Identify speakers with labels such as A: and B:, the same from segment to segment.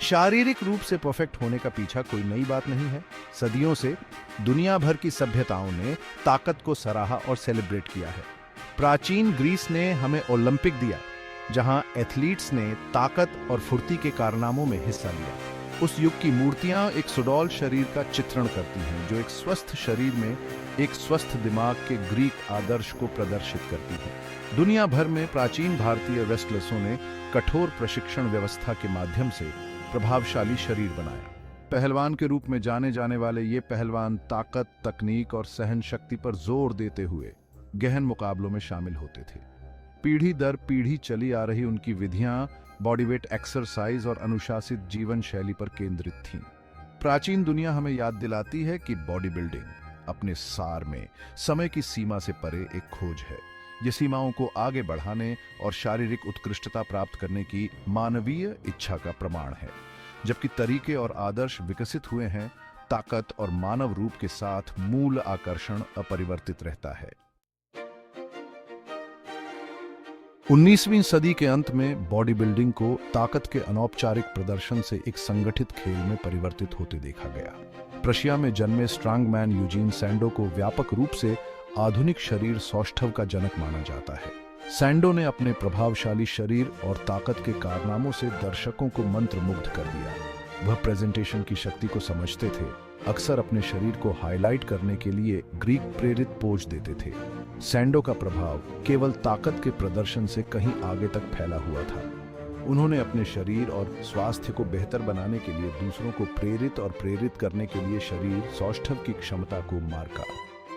A: शारीरिक रूप से परफेक्ट होने का पीछा कोई नई बात नहीं है। सदियों से दुनिया भर की सभ्यताओं ने ताकत को सराहा और सेलिब्रेट किया है। प्राचीन ग्रीस ने हमें ओलंपिक दिया, जहां एथलीट्स ने ताकत और फुर्ती के कारनामों में हिस्सा लिया। उस युग की मूर्तियां एक सुडौल शरीर का चित्रण करती हैं, जो एक स्वस्थ शरीर में एक स्वस्थ दिमाग के ग्रीक आदर्श को प्रदर्शित करती हैं। दुनिया भर में प्राचीन भारतीय रेस्टलर्सों ने कठोर प्रशिक्षण व्यवस्था के माध्यम से प्रभावशाली शरीर बनाया। पहलवान के रूप में जाने जाने वाले ये पहलवान ताकत, तकनीक और सहन शक्ति पर जोर देते हुए गहन मुकाबलों में शामिल होते थे। पीढ़ी दर पीढ़ी चली आ रही उनकी विधियां बॉडीवेट एक्सरसाइज और अनुशासित जीवन शैली पर केंद्रित थीं। प्राचीन दुनिया हमें याद दिलाती है कि बॉडी बिल्डिंग अपने सार में समय की सीमा से परे एक खोज है। ये सीमाओं को आगे बढ़ाने और शारीरिक उत्कृष्टता प्राप्त करने की मानवीय इच्छा का प्रमाण है। जबकि तरीके और आदर्श विकसित हुए हैं, ताकत और मानव रूप के साथ मूल आकर्षण अपरिवर्तित रहता है। 19वीं सदी के अंत में बॉडी बिल्डिंग को ताकत के अनौपचारिक प्रदर्शन से एक संगठित खेल में परिवर्तित होते देखा गया। प्रशिया में जन्मे स्ट्रांगमैन यूजीन सैंडो को व्यापक रूप से आधुनिक शरीर सौष्ठव का जनक माना जाता है। सैंडो ने अपने प्रभावशाली शरीर और ताकत के कारनामों से दर्शकों को मंत्रमुग्ध कर दिया। वह प्रेजेंटेशन की शक्ति को समझते थे, अक्सर अपने शरीर को हाईलाइट करने के लिए ग्रीक प्रेरित पोज देते थे। सैंडो का प्रभाव केवल ताकत के प्रदर्शन से कहीं आगे तक फैला हुआ था। उन्होंने अपने शरीर और स्वास्थ्य को बेहतर बनाने के लिए दूसरों को प्रेरित करने के लिए शरीर सौष्ठव की क्षमता को मार्का।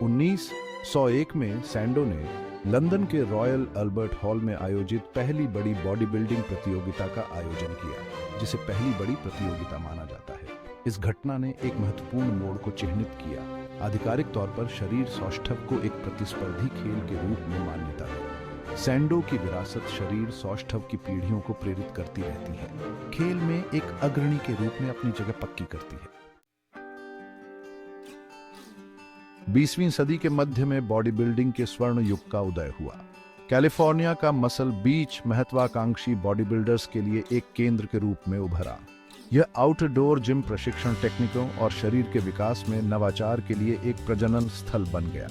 A: 1901 में सैंडो ने लंदन के रॉयल अल्बर्ट हॉल में आयोजित पहली बड़ी बॉडी बिल्डिंग प्रतियोगिता का आयोजन किया, जिसे पहली बड़ी प्रतियोगिता माना जाता है। इस घटना ने एक महत्वपूर्ण मोड़ को चिह्नित किया। आधिकारिक तौर पर शरीर सौष्ठव को एक प्रतिस्पर्धी खेल के रूप में मान्यता है। सैंडो की विरासत शरीर सौष्ठव की पीढ़ियों को प्रेरित करती रहती है, खेल में एक अग्रणी के रूप में अपनी जगह पक्की करती है। 20वीं सदी के मध्य में बॉडी बिल्डिंग के स्वर्ण युग का उदय हुआ। कैलिफोर्निया का मसल बीच महत्वाकांक्षी बॉडी बिल्डर्स के लिए एक केंद्र के रूप में उभरा। यह आउटडोर जिम प्रशिक्षण टेक्निकों और शरीर के विकास में नवाचार के लिए एक प्रजनन स्थल बन गया।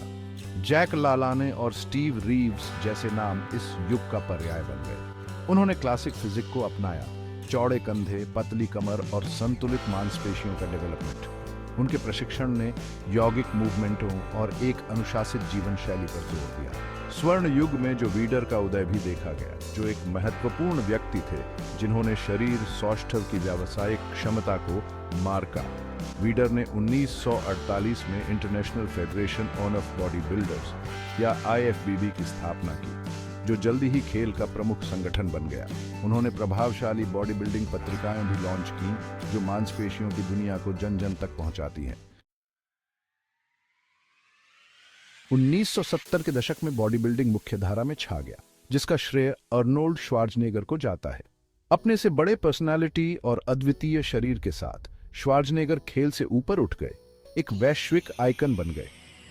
A: जैक लालाने और स्टीव रीव्स जैसे नाम इस युग का पर्याय बन गए। उन्होंने क्लासिक फिजिक को अपनाया, चौड़े कंधे, पतली कमर और संतुलित मांसपेशियों का डेवलपमेंट। उनके प्रशिक्षण ने यौगिक मूवमेंटों और एक अनुशासित जीवन शैली पर जोर दिया। स्वर्ण युग में जो वीडर का उदय भी देखा गया, जो एक महत्वपूर्ण व्यक्ति थे जिन्होंने शरीर सौष्ठव की व्यावसायिक क्षमता को मार्का। वीडर ने 1948 में international federation of body builders या IFBB की स्थापना की, जो जल्दी ही खेल का प्रमुख संगठन बन गया। उन्होंने प्रभावशाली बॉडी बिल्डिंग पत्रिकाएं भी लॉन्च की, जो मांसपेशियों की दुनिया को जन जन तक पहुंचाती हैं। 1970 के दशक में बॉडी बिल्डिंग मुख्यधारा में छा गया, जिसका श्रेय अर्नोल्ड श्वार्ज़नेगर को जाता है। अपने से बड़े पर्सनालिटी और अद्वितीय शरीर के साथ श्वार्ज़नेगर खेल से ऊपर उठ गए, एक वैश्विक आइकन बन गए।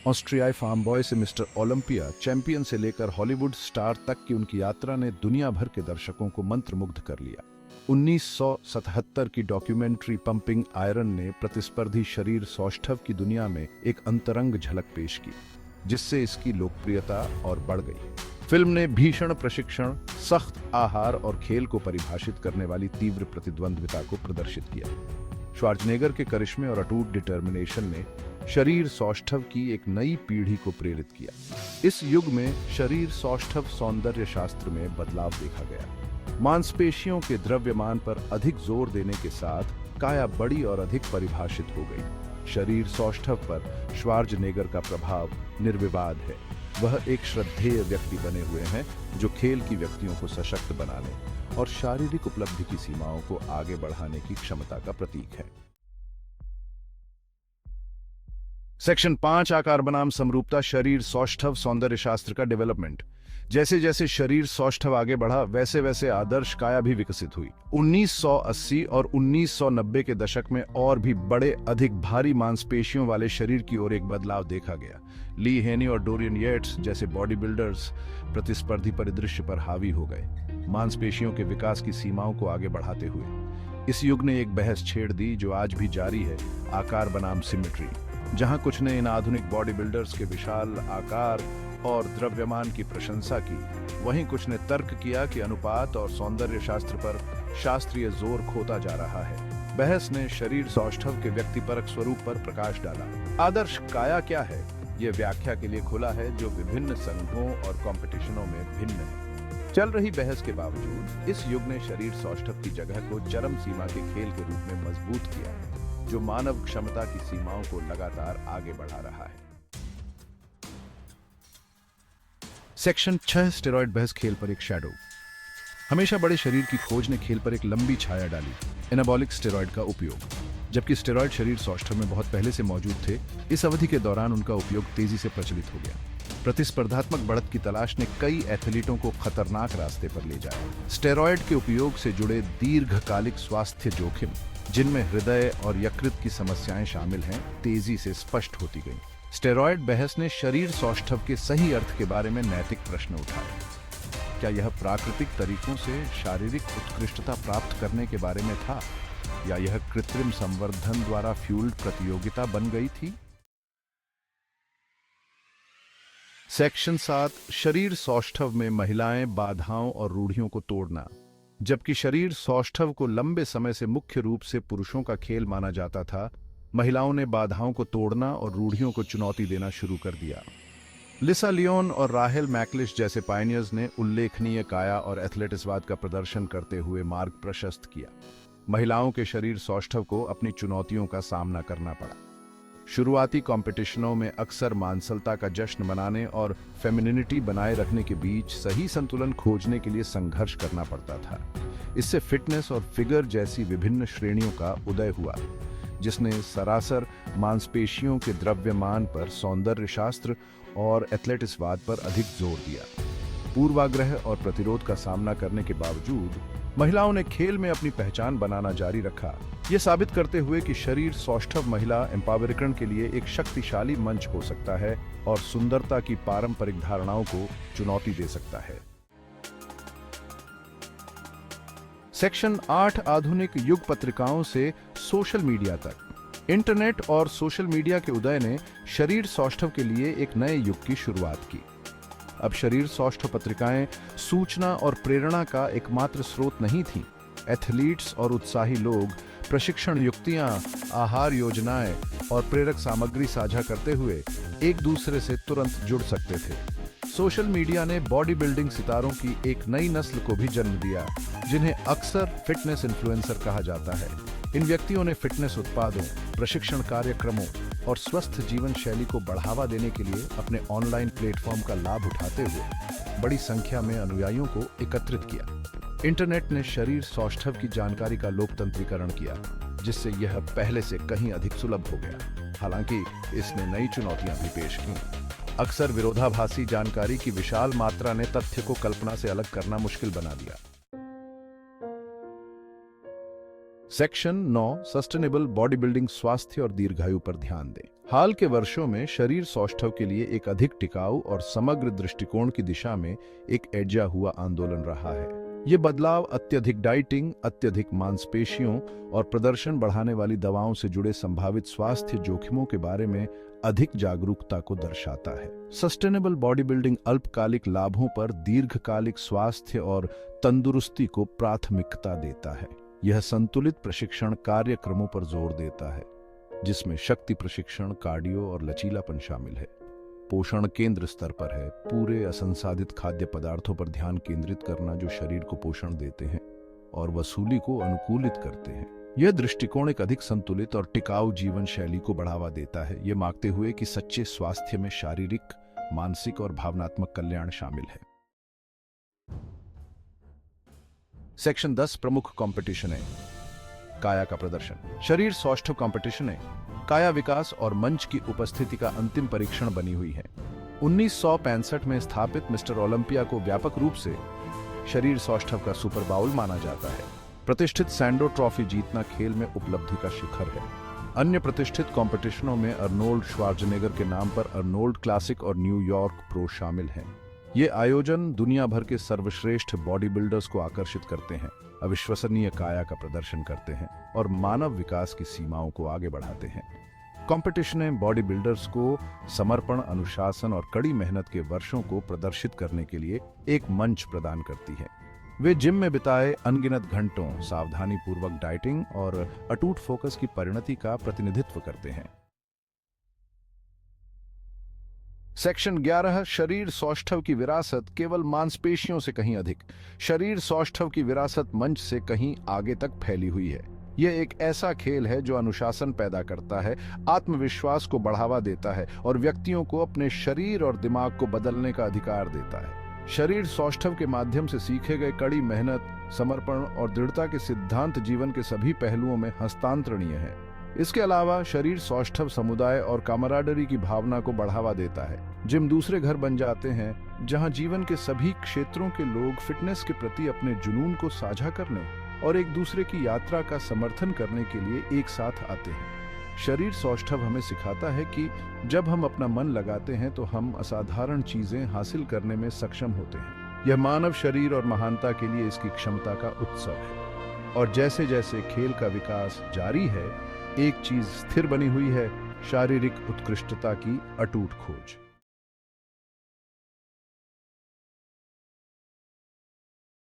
A: ऑस्ट्रियाई फार्म बॉय से मिस्टर ओलंपिया चैंपियन से लेकर हॉलीवुड स्टार तक की उनकी यात्रा ने दुनिया भर के दर्शकों को मंत्रमुग्ध कर लिया। 1977 की डॉक्यूमेंट्री पंपिंग आयरन ने प्रतिस्पर्धी शरीर सौष्ठव की दुनिया में एक अंतरंग झलक पेश की, जिससे इसकी लोकप्रियता और बढ़ गई। फिल्म ने भीषण प्रशिक्षण, सख्त आहार और खेल को परिभाषित करने वाली तीव्र प्रतिद्वंद्विता को प्रदर्शित किया। श्वार्ज़नेगर के करिश्मे और अटूट डिटर्मिनेशन ने शरीर सौष्ठव की एक नई पीढ़ी को प्रेरित किया। इस युग में शरीर सौष्ठव सौंदर्य शास्त्र में बदलाव देखा गया। मांसपेशियों के द्रव्यमान पर अधिक जोर देने के साथ काया बड़ी और अधिक परिभाषित हो गई। शरीर सौष्ठव पर श्वार्ज़नेगर का प्रभाव निर्विवाद है। वह एक श्रद्धेय व्यक्ति बने हुए हैं, जो खेल की व्यक्तियों को सशक्त बनाने और शारीरिक उपलब्धि की सीमाओं को आगे बढ़ाने की क्षमता का प्रतीक है। सेक्शन 5 आकार बनाम समरूपता शरीर सौष्ठव सौंदर्य शास्त्र का डेवलपमेंट। जैसे जैसे शरीर सौष्ठव आगे बढ़ा, वैसे वैसे आदर्श काया भी विकसित हुई। 1980 और 1990 के दशक में और भी बड़े, अधिक भारी मांसपेशियों वाले शरीर की ओर एक बदलाव देखा गया। ली हेनी और डोरियन येट्स जैसे बॉडी बिल्डर्स प्रतिस्पर्धी परिदृश्य पर हावी हो गए, मांसपेशियों के विकास की सीमाओं को आगे बढ़ाते हुए। इस युग ने एक बहस छेड़ दी जो आज भी जारी है, आकार बनाम सिमेट्री। जहां कुछ ने इन आधुनिक बॉडी बिल्डर्स के विशाल आकार और द्रव्यमान की प्रशंसा की, वहीं कुछ ने तर्क किया कि अनुपात और सौंदर्य शास्त्र पर शास्त्रीय जोर खोता जा रहा है। बहस ने शरीर सौष्ठव के व्यक्तिपरक स्वरूप पर प्रकाश डाला। आदर्श काया क्या है, ये व्याख्या के लिए खुला है, जो विभिन्न संघों और कॉम्पिटिशनों में भिन्न है। चल रही बहस के बावजूद इस युग ने शरीर सौष्ठव की जगह को चरम सीमा के खेल के रूप में मजबूत किया है, जो मानव क्षमता की सीमाओं को लगातार आगे बढ़ा रहा है। सेक्शन 6 स्टेरॉयड बहस खेल पर एक शैडो। हमेशा बड़े शरीर की खोज ने खेल पर एक लंबी छाया डाली, एनाबॉलिक स्टेरॉयड का उपयोग। जबकि स्टेरॉयड शरीर सौष्ठव में बहुत पहले से मौजूद थे, इस अवधि के दौरान उनका उपयोग तेजी से प्रचलित हो गया। प्रतिस्पर्धात्मक बढ़त की तलाश ने कई एथलीटों को खतरनाक रास्ते पर ले जाया। स्टेरॉयड के उपयोग से जुड़े दीर्घकालिक स्वास्थ्य जोखिम, जिनमें हृदय और यकृत की समस्याएं शामिल हैं, तेजी से स्पष्ट होती गईं। स्टेरॉयड बहस ने शरीर सौष्ठव के सही अर्थ के बारे में नैतिक प्रश्न उठाए। क्या यह प्राकृतिक तरीकों से शारीरिक उत्कृष्टता प्राप्त करने के बारे में था, या यह कृत्रिम संवर्धन द्वारा फ्यूल्ड प्रतियोगिता बन गई थी? सेक्शन 7 शरीर सौष्ठव में महिलाएं, बाधाओं और रूढ़ियों को तोड़ना। जबकि शरीर सौष्ठव को लंबे समय से मुख्य रूप से पुरुषों का खेल माना जाता था, महिलाओं ने बाधाओं को तोड़ना और रूढ़ियों को चुनौती देना शुरू कर दिया। लिसा लियोन और राहेल मैकलिश जैसे पायनियर्स ने उल्लेखनीय काया और एथलेटिक्सवाद का प्रदर्शन करते हुए मार्ग प्रशस्त किया। महिलाओं के शरीर सौष्ठव को अपनी चुनौतियों का सामना करना पड़ा। शुरुआती कॉम्पिटिशनों में अक्सर मांसलता का जश्न मनाने और फेमिनिनिटी बनाए रखने के बीच सही संतुलन खोजने के लिए संघर्ष करना पड़ता था। इससे फिटनेस और फिगर जैसी विभिन्न श्रेणियों का उदय हुआ, जिसने सरासर मांसपेशियों के द्रव्यमान पर सौंदर्य शास्त्र और एथलेटिक्सवाद पर अधिक जोर दिया। पूर्वाग्रह और प्रतिरोध का सामना करने के बावजूद महिलाओं ने खेल में अपनी पहचान बनाना जारी रखा, ये साबित करते हुए कि शरीर सौष्ठव महिला एम्पावरीकरण के लिए एक शक्तिशाली मंच हो सकता है और सुंदरता की पारंपरिक धारणाओं को चुनौती दे सकता है। सेक्शन 8 आधुनिक युग पत्रिकाओं से सोशल मीडिया तक। इंटरनेट और सोशल मीडिया के उदय ने शरीर सौष्ठव के लिए एक नए युग की शुरुआत की। अब शरीर सौष्ठव पत्रिकाएं सूचना और प्रेरणा का एकमात्र स्रोत नहीं थीं। एथलीट्स और उत्साही लोग प्रशिक्षण युक्तियां, आहार योजनाएं और प्रेरक सामग्री साझा करते हुए एक दूसरे से तुरंत जुड़ सकते थे। सोशल मीडिया ने बॉडी बिल्डिंग सितारों की एक नई नस्ल को भी जन्म दिया, जिन्हें अक्सर फिटनेस इन्फ्लुएंसर कहा जाता है। इन व्यक्तियों ने फिटनेस उत्पादों, प्रशिक्षण कार्यक्रमों और स्वस्थ जीवन शैली को बढ़ावा देने के लिए अपने ऑनलाइन प्लेटफॉर्म का लाभ उठाते हुए बड़ी संख्या में अनुयायियों को एकत्रित किया। इंटरनेट ने शरीर सौष्ठव की जानकारी का लोकतंत्रीकरण किया, जिससे यह पहले से कहीं अधिक सुलभ हो गया। हालांकि इसने नई चुनौतियां भी पेश की। अक्सर विरोधाभासी जानकारी की विशाल मात्रा ने तथ्य को कल्पना से अलग करना मुश्किल बना दिया। सेक्शन 9 सस्टेनेबल बॉडी बिल्डिंग स्वास्थ्य और दीर्घायु पर ध्यान दें। हाल के वर्षों में शरीर सौष्ठव के लिए एक अधिक टिकाऊ और समग्र दृष्टिकोण की दिशा में एक एड्जा हुआ आंदोलन रहा है। ये बदलाव अत्यधिक डाइटिंग, अत्यधिक मांसपेशियों और प्रदर्शन बढ़ाने वाली दवाओं से जुड़े संभावित स्वास्थ्य जोखिमों के बारे में अधिक जागरूकता को दर्शाता है। सस्टेनेबल बॉडी बिल्डिंग अल्पकालिक लाभों पर दीर्घकालिक स्वास्थ्य और तंदुरुस्ती को प्राथमिकता देता है। यह संतुलित प्रशिक्षण कार्यक्रमों पर जोर देता है, जिसमें शक्ति प्रशिक्षण, कार्डियो और लचीलापन शामिल है। पोषण केंद्र स्तर पर है, पूरे असंसाधित खाद्य पदार्थों पर ध्यान केंद्रित करना जो शरीर को पोषण देते हैं और वसूली को अनुकूलित करते हैं। यह दृष्टिकोण एक अधिक संतुलित और टिकाऊ जीवन शैली को बढ़ावा देता है, ये मानते हुए कि सच्चे स्वास्थ्य में शारीरिक, मानसिक और भावनात्मक कल्याण शामिल है। सेक्शन 10 प्रमुख कॉम्पिटिशन है। काया का प्रदर्शन। शरीर सौष्ठव कॉम्पिटिशन है काया विकास और मंच की उपस्थिति का अंतिम परीक्षण बनी हुई है। 1965 में स्थापित मिस्टर ओलंपिया को व्यापक रूप से शरीर सौष्ठव का सुपर बाउल माना जाता है। प्रतिष्ठित सैंडो ट्रॉफी जीतना खेल में उपलब्धि का शिखर है। अन्य प्रतिष्ठित कॉम्पिटिशनों में अर्नोल्ड श्वार्ज़नेगर के नाम पर अर्नोल्ड क्लासिक और न्यूयॉर्क प्रो शामिल हैं। ये आयोजन दुनिया भर के सर्वश्रेष्ठ बॉडी बिल्डर्स को आकर्षित करते हैं, अविश्वसनीय काया का प्रदर्शन करते हैं और मानव विकास की सीमाओं को आगे बढ़ाते हैं। कॉम्पिटिशनें बॉडी बिल्डर्स को समर्पण, अनुशासन और कड़ी मेहनत के वर्षों को प्रदर्शित करने के लिए एक मंच प्रदान करती हैं। वे जिम में बिताए अनगिनत घंटों, सावधानी पूर्वक डाइटिंग और अटूट फोकस की परिणति का प्रतिनिधित्व करते हैं। सेक्शन 11, शरीर सौष्ठव की विरासत केवल मांसपेशियों से कहीं अधिक। शरीर सौष्ठव की विरासत मंच से कहीं आगे तक फैली हुई है। यह एक ऐसा खेल है जो अनुशासन पैदा करता है, आत्मविश्वास को बढ़ावा देता है और व्यक्तियों को अपने शरीर और दिमाग को बदलने का अधिकार देता है। शरीर सौष्ठव के माध्यम से सीखे गए कड़ी मेहनत, समर्पण और दृढ़ता के सिद्धांत जीवन के सभी पहलुओं में हस्तांतरणीय हैं। इसके अलावा शरीर सौष्ठव समुदाय और कामराडरी की भावना को बढ़ावा देता है। जिम दूसरे घर बन जाते हैं जहां जीवन के सभी क्षेत्रों के लोग फिटनेस के प्रति अपने जुनून को साझा करने और एक दूसरे की यात्रा का समर्थन करने के लिए एक साथ आते हैं। शरीर सौष्ठव हमें सिखाता है कि जब हम अपना मन लगाते हैं तो हम असाधारण चीजें हासिल करने में सक्षम होते हैं। यह मानव शरीर और महानता के लिए इसकी क्षमता का उत्सव है। और जैसे जैसे खेल का विकास जारी है, एक चीज स्थिर बनी हुई है: शारीरिक उत्कृष्टता की अटूट खोज।